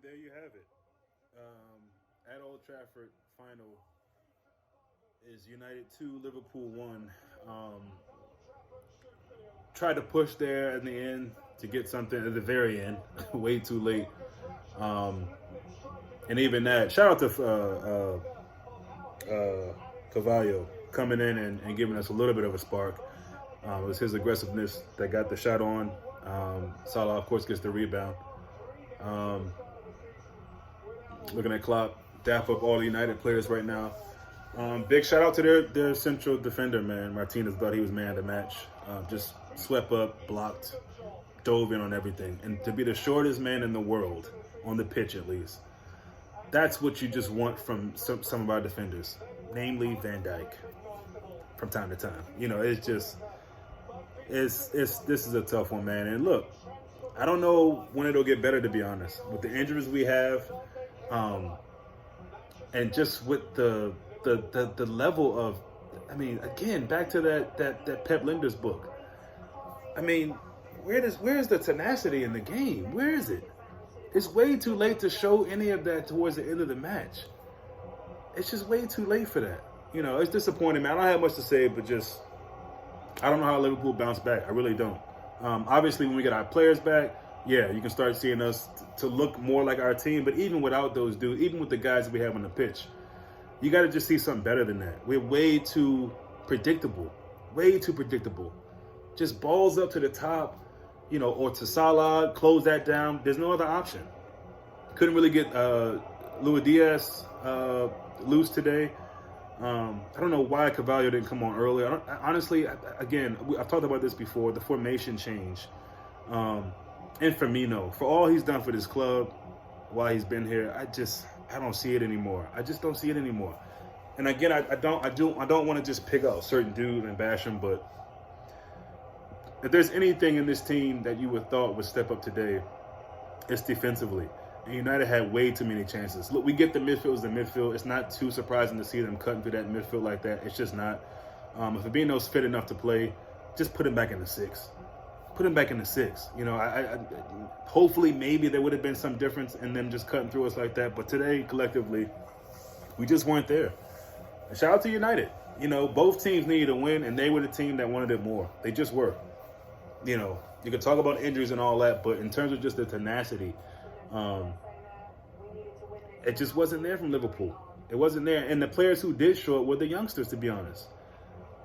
there you have it. At Old Trafford, final is United 2, Liverpool 1. Tried to push there in the end to get something at the very end, way too late. Um, and even that, shout out to Cavallo coming in and giving us a little bit of a spark. It was his aggressiveness that got the shot on. Salah, of course, gets the rebound. Um, Looking at Klopp, dap up all the United players right now. Big shout out to their central defender, man. Martinez thought he was man of the match. Just swept up, blocked, dove in on everything. And to be the shortest man in the world, on the pitch at least, that's what you just want from some of our defenders, namely Van Dijk, from time to time. You know, it's just, this is a tough one, man. And look, I don't know when it'll get better, to be honest. With the injuries we have, and just with the level of, I mean, again, back to that Pep Linders book. I mean, where's the tenacity in the game? Where is it? It's way too late to show any of that towards the end of the match. It's just way too late for that. You know, it's disappointing, man. I don't have much to say, but just, I don't know how Liverpool bounced back. I really don't. Obviously, when we get our players back, yeah, you can start seeing us to look more like our team. But even without those dudes, even with the guys we have on the pitch, you got to just see something better than that. We're way too predictable. Way too predictable. Just balls up to the top, you know, or to Salah, close that down. There's no other option. Couldn't really get Luis Diaz loose today. I don't know why Cavallo didn't come on earlier. Honestly, again, I've talked about this before, the formation change. And Firmino, for all he's done for this club while he's been here, I don't see it anymore. I just don't see it anymore. And again, I don't want to just pick out a certain dude and bash him, but if there's anything in this team that you would thought would step up today, it's defensively. And United had way too many chances. Look, we get the midfield as the midfield. It's not too surprising to see them cutting through that midfield like that. It's just not. If Fabinho's fit enough to play, just put him back in the six. Put him back in the six. You know, hopefully maybe there would have been some difference in them just cutting through us like that. But today, collectively, we just weren't there. And shout out to United. You know, both teams needed a win, and they were the team that wanted it more. They just were. You know, you can talk about injuries and all that, but in terms of just the tenacity, it just wasn't there from Liverpool. It wasn't there. And the players who did show it were the youngsters, to be honest.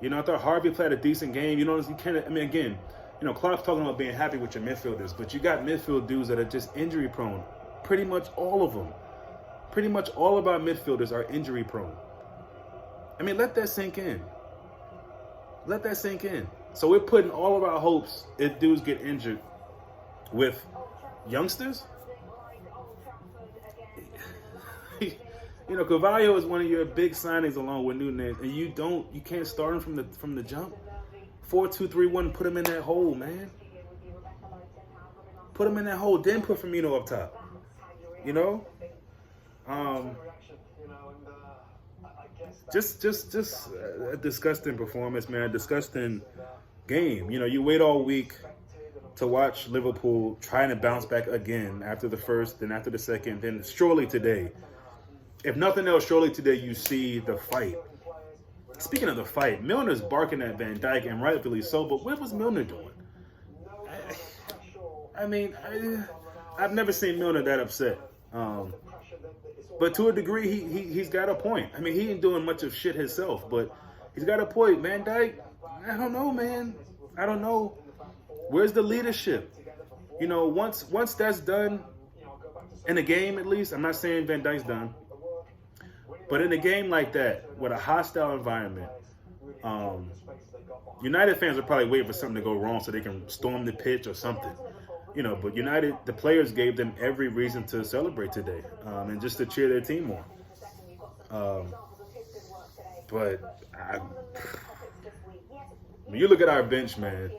You know, I thought Harvey played a decent game. You know, you can't, I mean, again, you know, Klopp's talking about being happy with your midfielders, but you got midfield dudes that are just injury prone. Pretty much all of them. Pretty much all of our midfielders are injury prone. I mean, let that sink in. Let that sink in. So we're putting all of our hopes, if dudes get injured, with youngsters. You know, Cavallo is one of your big signings along with Nunez, and you can't start him from the jump. 4-2-3-1, put him in that hole, man. Put him in that hole, then put Firmino up top. You know, just a disgusting performance, man. A disgusting game. You know, you wait all week to watch Liverpool trying to bounce back again after the first, then after the second, then surely today. If nothing else, surely today you see the fight. Speaking of the fight, Milner's barking at Van Dijk, and rightfully so, but what was Milner doing? I've never seen Milner that upset. But to a degree, he's got a point. I mean, he ain't doing much of shit himself, but he's got a point. Van Dijk, I don't know, man. I don't know. Where's the leadership? You know, once that's done, in a game at least, I'm not saying Van Dijk's done, but in a game like that, with a hostile environment, United fans are probably waiting for something to go wrong so they can storm the pitch or something. You know, but United, the players gave them every reason to celebrate today, and just to cheer their team on. But when you look at our bench, man,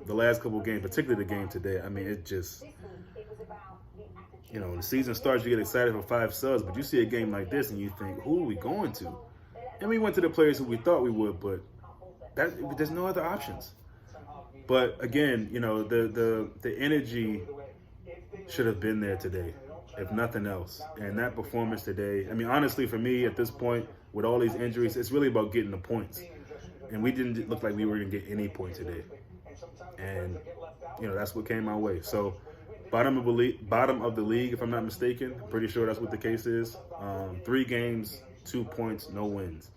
the last couple of games, particularly the game today, I mean, it just, you know, when the season starts, you get excited for 5 subs, but you see a game like this and you think, who are we going to? And we went to the players who we thought we would, but there's no other options. But again, you know, the energy should have been there today. if nothing else. And that performance today, I mean, honestly, for me at this point, with all these injuries, it's really about getting the points. And we didn't look like we were going to get any point today. And, that's what came our way. So, bottom of the league, if I'm not mistaken. I'm pretty sure that's what the case is. 3 games, 2 points, no wins.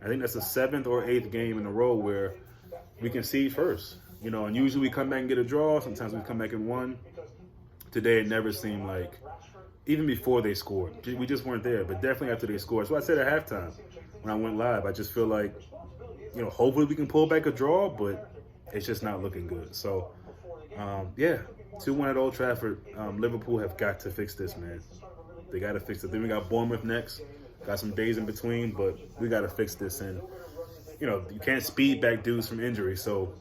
I think that's the 7th or 8th game in a row where we concede first. And usually we come back and get a draw. Sometimes we come back and won. Today, it never seemed like, even before they scored, we just weren't there. But definitely after they scored. So I said at halftime when I went live, I just feel like, hopefully we can pull back a draw, but it's just not looking good. So, 2-1 at Old Trafford. Liverpool have got to fix this, man. They got to fix it. Then we got Bournemouth next. Got some days in between, but we got to fix this. And, you can't speed back dudes from injury. So,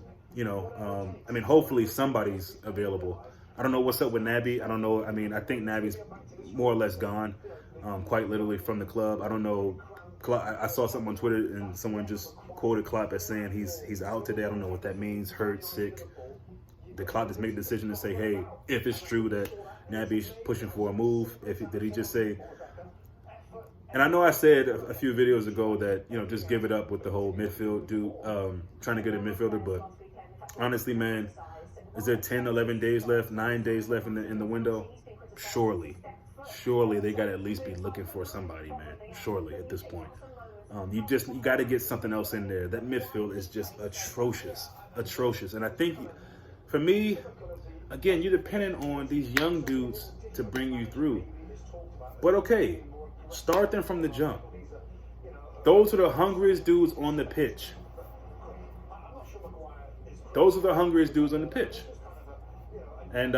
hopefully somebody's available. I don't know what's up with Naby. I don't know. I think Naby's more or less gone, quite literally from the club. I don't know. I saw something on Twitter and someone just quoted Klopp as saying he's out today. I don't know what that means. Hurt, sick. The Klopp just made a decision to say, hey, if it's true that Naby's pushing for a move, did he just say? And I know I said a few videos ago that just give it up with the whole midfield dude trying to get a midfielder, but honestly, man, is there 10, 11 days left, 9 days left in the window? Surely they got to at least be looking for somebody, man. Surely at this point, you got to get something else in there. That midfield is just atrocious. And I think, for me, again, you're dependent on these young dudes to bring you through. But okay, start them from the jump. Those are the hungriest dudes on the pitch. And,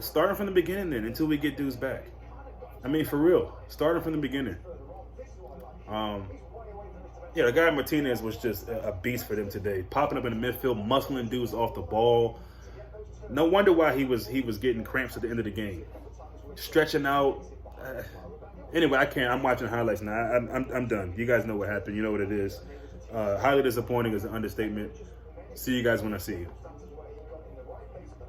starting from the beginning then until we get dudes back. For real, starting from the beginning. The guy Martinez was just a beast for them today. Popping up in the midfield, muscling dudes off the ball. No wonder why he was getting cramps at the end of the game. Stretching out. Anyway, I can't. I'm watching highlights now. I'm done. You guys know what happened. You know what it is. Highly disappointing is an understatement. See you guys when I see you.